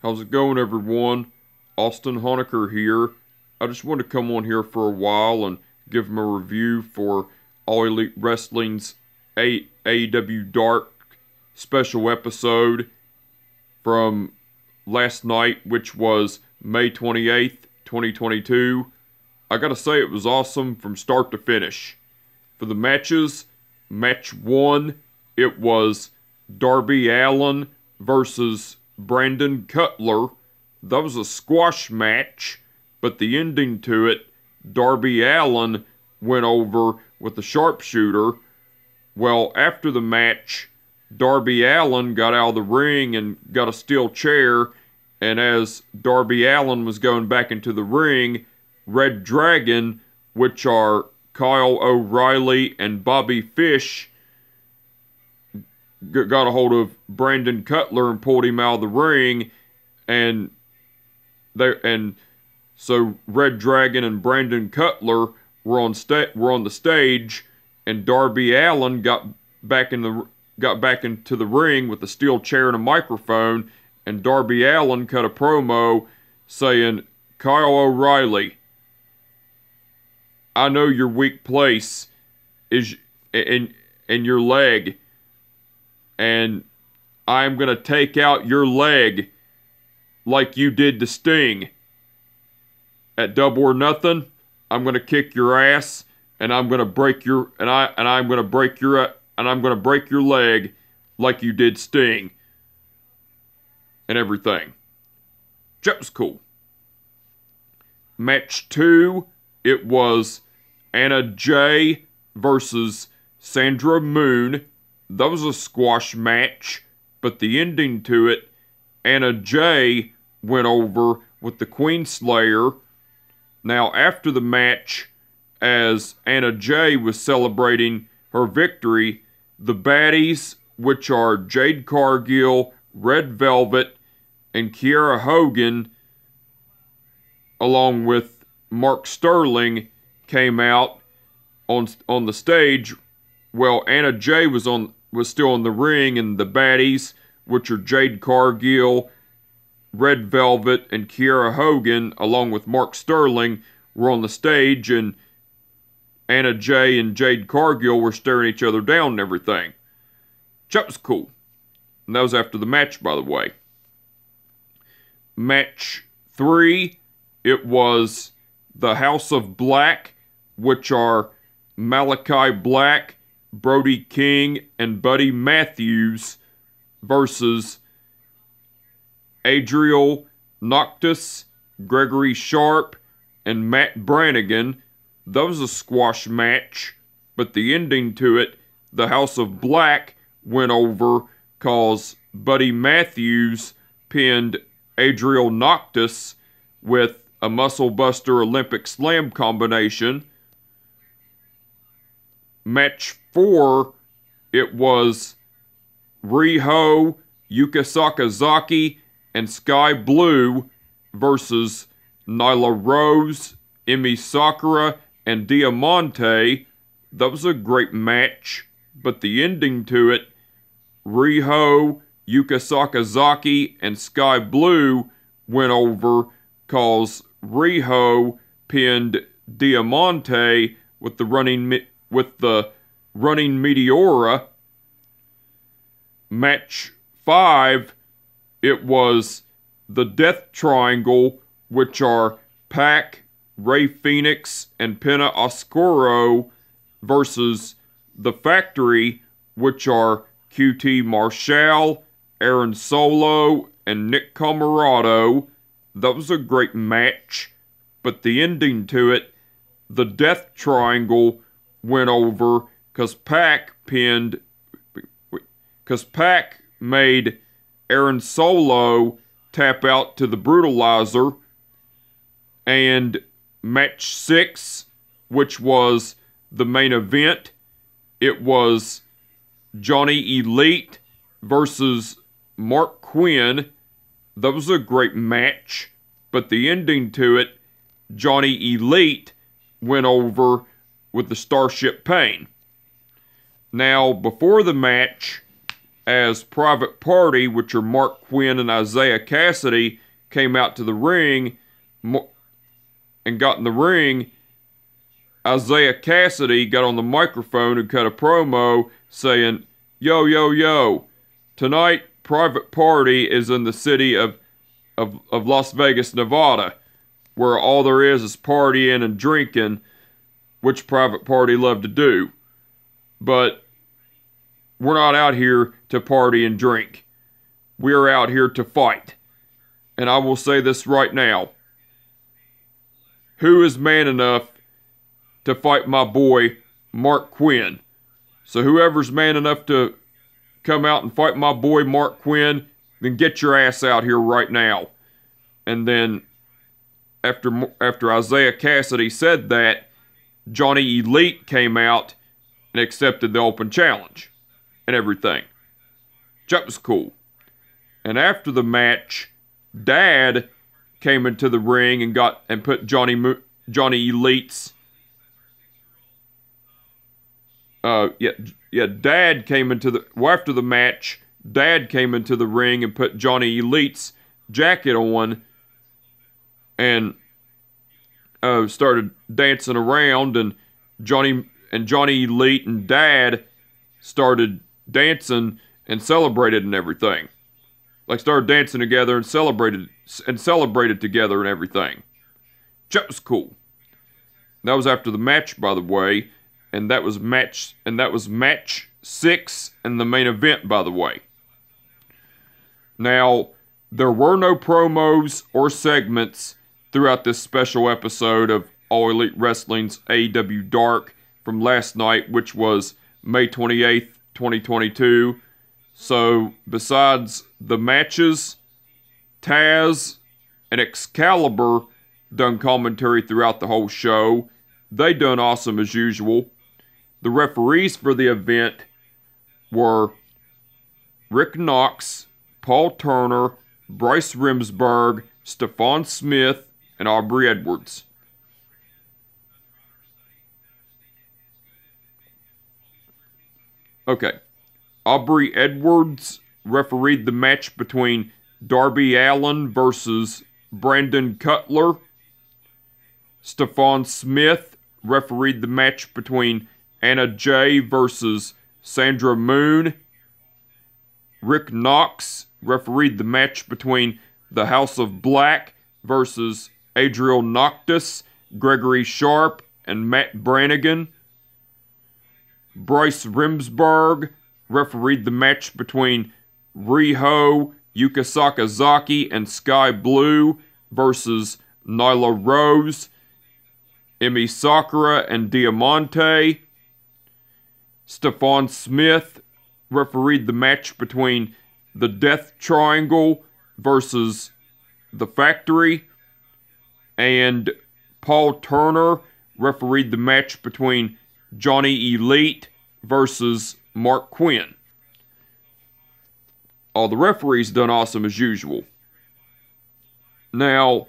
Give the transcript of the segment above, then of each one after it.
How's it going, everyone? Austin Honecker here. I just wanted to come on here for a while and give him a review for All Elite Wrestling's AEW Dark special episode from last night, which was May 28th, 2022. I gotta say, it was awesome from start to finish. For the matches, match 1, it was Darby Allin versus Brandon Cutler. That was a squash match, but the ending to it, Darby Allin went over with the sharpshooter. Well, after the match, Darby Allin got out of the ring and got a steel chair, and as Darby Allin was going back into the ring, Red Dragon, which are Kyle O'Reilly and Bobby Fish, got a hold of Brandon Cutler and pulled him out of the ring, and so Red Dragon and Brandon Cutler were on the stage, and Darby Allin got back into the ring with a steel chair and a microphone, and Darby Allin cut a promo saying, "Kyle O'Reilly, I know your weak place is in your leg, and I'm going to take out your leg like you did to Sting. At Double or Nothing, I'm going to kick your ass, and I'm going to break your I'm going to break your leg like you did Sting." And everything. That was cool. Match 2, it was Anna Jay versus Sandra Moon. That was a squash match, but the ending to it, Anna Jay went over with the Queen Slayer. Now, after the match, as Anna Jay was celebrating her victory, the baddies, which are Jade Cargill, Red Velvet, and Kiera Hogan, along with Mark Sterling, came out on the stage. Well, Anna Jay was still in the ring, and the baddies, which are Jade Cargill, Red Velvet, and Kiera Hogan, along with Mark Sterling, were on the stage, and Anna Jay and Jade Cargill were staring each other down and everything. That was cool. And that was after the match, by the way. Match 3, it was the House of Black, which are Malachi Black, Brody King, and Buddy Matthews versus Adriel Noctis, Gregory Sharp, and Matt Brannigan. That was a squash match, but the ending to it, the House of Black went over cause Buddy Matthews pinned Adriel Noctis with a Muscle Buster Olympic Slam combination. Match 4, it was Riho, Yuka Sakazaki, and Sky Blue versus Nyla Rose, Emi Sakura, and Diamante. That was a great match, but the ending to it, Riho, Yuka Sakazaki, and Sky Blue went over cause Riho pinned Diamante with the running Meteora. Match 5, it was the Death Triangle, which are Pac, Rey Fenix, and Penta Oscuro versus the Factory, which are QT Marshall, Aaron Solo, and Nick Comoroto. That was a great match, but the ending to it, the Death Triangle went over because Pac made Aaron Solo tap out to the Brutalizer. And match 6, which was the main event, it was Johnny Elite versus Mark Quinn. That was a great match, but the ending to it, Johnny Elite went over with the Starship Pain. Now, before the match, as Private Party, which are Mark Quinn and Isaiah Cassidy, came out to the ring and got in the ring. Isaiah Cassidy got on the microphone and cut a promo saying, "Yo, yo, yo, tonight Private Party is in the city of Las Vegas, Nevada, where all there is partying and drinking, which Private Party love to do. But we're not out here to party and drink. We are out here to fight. And I will say this right now. Who is man enough to fight my boy, Mark Quinn? So whoever's man enough to come out and fight my boy, Mark Quinn, then get your ass out here right now." And then after Isaiah Cassidy said that, Johnny Elite came out and accepted the open challenge and everything. That was cool. And after the match, Dad came into the ring and put Johnny Elite's Dad came into after the match, Dad came into the ring and put Johnny Elite's jacket on and started dancing around, and Johnny Elite and Dad started dancing and celebrated and everything. Like, started dancing together and celebrated together and everything. That was cool. That was after the match, by the way, and that was match 6 in the main event, by the way. Now, there were no promos or segments throughout this special episode of All Elite Wrestling's AEW Dark from last night, which was May 28th, 2022. So, besides the matches, Taz and Excalibur done commentary throughout the whole show. They done awesome as usual. The referees for the event were Rick Knox, Paul Turner, Bryce Remsburg, Stephon Smith, and Aubrey Edwards. Okay. Aubrey Edwards refereed the match between Darby Allin versus Brandon Cutler. Stephon Smith refereed the match between Anna Jay versus Sandra Moon. Rick Knox refereed the match between the House of Black versus Adriel Noctis, Gregory Sharp, and Matt Brannigan. Bryce Remsburg refereed the match between Riho, Yuka Sakazaki, and Sky Blue versus Nyla Rose, Emi Sakura, and Diamante. Stephon Smith refereed the match between the Death Triangle versus the Factory, and Paul Turner refereed the match between Johnny Elite versus Mark Quinn. All the referees done awesome as usual. Now,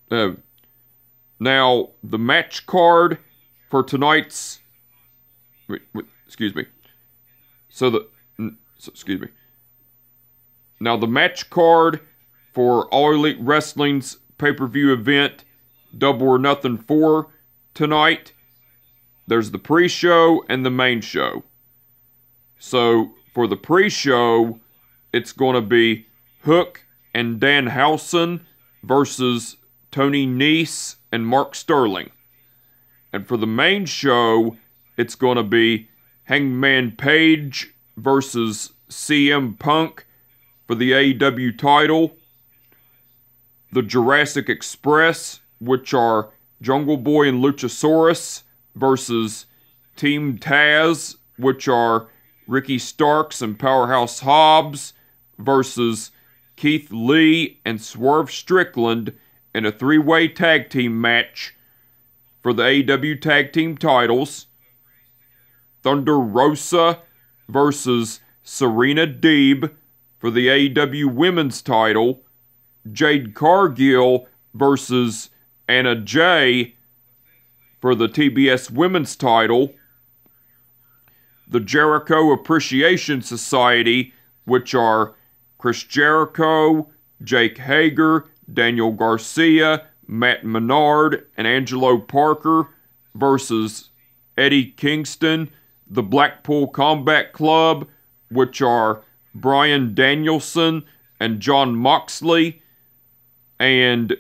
the match card for tonight's... excuse me. Now, the match card for All Elite Wrestling's pay-per-view event, Double or Nothing 4, tonight, there's the pre-show and the main show. So, for the pre-show, it's going to be Hook and Danhausen versus Tony Nese and Mark Sterling. And for the main show, it's going to be Hangman Page versus CM Punk for the AEW title. The Jurassic Express, which are Jungle Boy and Luchasaurus, versus Team Taz, which are Ricky Starks and Powerhouse Hobbs, versus Keith Lee and Swerve Strickland in a three-way tag team match for the AEW tag team titles. Thunder Rosa versus Serena Deeb for the AEW women's title. Jade Cargill versus Anna Jay for the TBS women's title. the Jericho Appreciation Society, which are Chris Jericho, Jake Hager, Daniel Garcia, Matt Menard, and Angelo Parker, versus Eddie Kingston, the Blackpool Combat Club, which are Bryan Danielson and Jon Moxley, and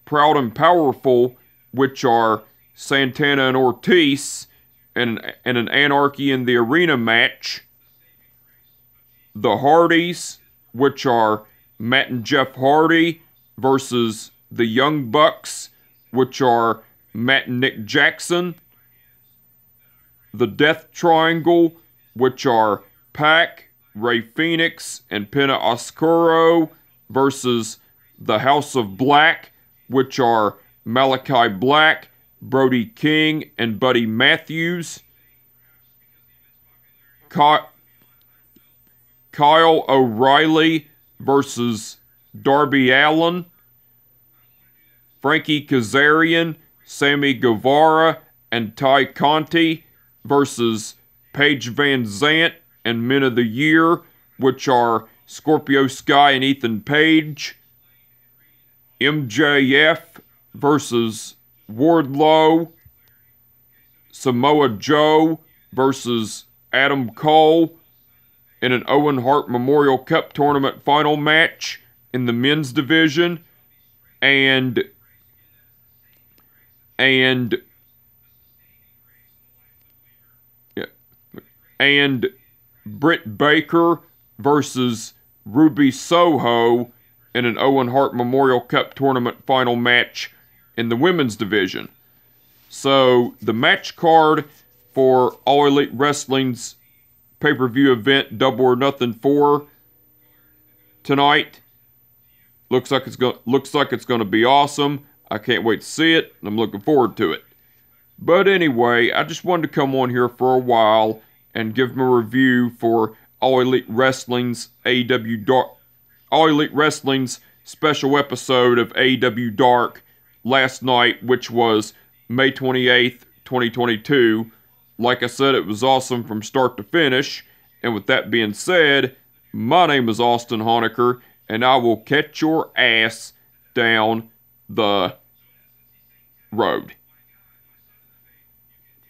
Proud and Powerful, which are Santana and Ortiz, and an Anarchy in the Arena match. The Hardys, which are Matt and Jeff Hardy, versus the Young Bucks, which are Matt and Nick Jackson. The Death Triangle, which are Pac, Rey Fenix, and Penta Oscuro, versus the House of Black, which are Malachi Black, Brody King, and Buddy Matthews. Kyle O'Reilly versus Darby Allin. Frankie Kazarian, Sammy Guevara, and Ty Conti versus Paige Van Zant and Men of the Year, which are Scorpio Sky and Ethan Page. MJF versus Wardlow. Samoa Joe versus Adam Cole in an Owen Hart Memorial Cup Tournament final match in the men's division. And Britt Baker versus Ruby Soho in an Owen Hart Memorial Cup Tournament final match in the women's division. So, the match card for All Elite Wrestling's pay-per-view event Double or Nothing 4 tonight looks like it's going to be awesome. I can't wait to see it, and I'm looking forward to it. But anyway, I just wanted to come on here for a while and give them a review for All Elite Wrestling's AEW Dark, All Elite Wrestling's special episode of AEW Dark last night, which was May 28th, 2022. Like I said, it was awesome from start to finish. And with that being said, my name is Austin Honecker, and I will catch your ass down the road.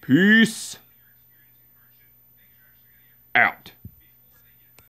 Peace out.